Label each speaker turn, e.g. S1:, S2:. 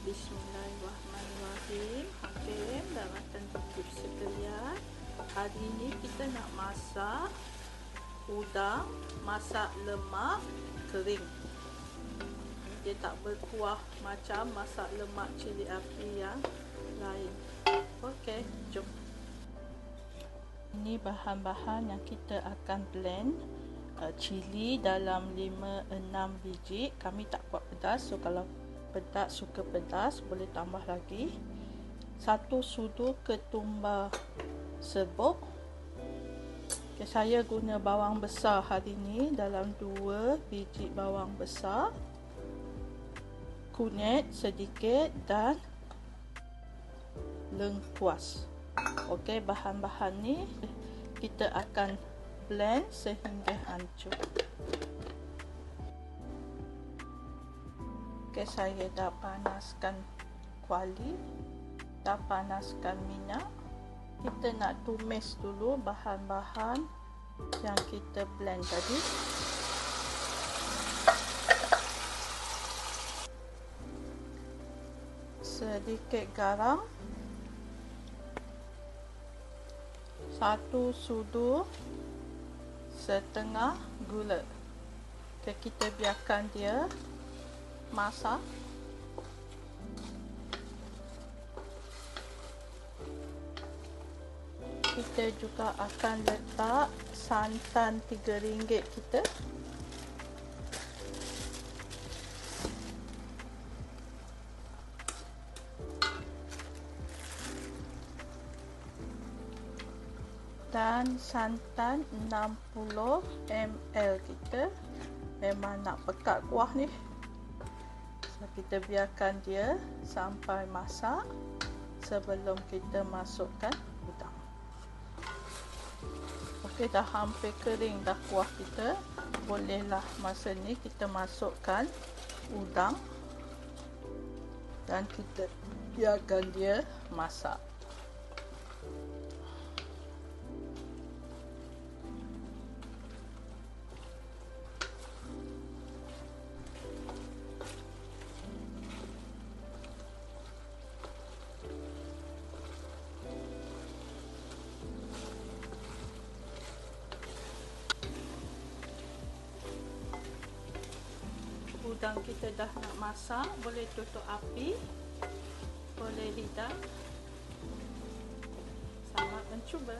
S1: Bismillahirrahmanirrahim. Okey, rawatan tutup sekalian. Hari ini kita nak masak udang, masak lemak kering. Dia tak berkuah macam masak lemak cili api yang lain. Okey, jom. Ini bahan-bahan yang kita akan blend. Cili dalam 5-6 biji. Kami tak buat pedas, so kalau suka pedas boleh tambah lagi. 1 sudu ketumbar serbuk. Okay, saya guna bawang besar hari ini dalam 2 biji bawang besar, kunyit sedikit dan lengkuas. Okey, bahan-bahan ni kita akan blend sehingga hancur. Okay, saya dah panaskan kuali, dah panaskan minyak. Kita nak tumis dulu bahan-bahan yang kita blend tadi. Sedikit garam, 1 sudu setengah gula. Okay, kita biarkan dia masak. Kita juga akan letak santan RM3 kita. Dan santan 60 ml kita. Memang nak pekat kuah ni. So, kita biarkan dia sampai masak sebelum kita masukkan udang. Okey, dah hampir kering dah kuah kita. Bolehlah masa ni kita masukkan udang dan kita biarkan dia masak. Udang kita dah nak masak, boleh tutup api, boleh hidang. Selamat mencuba.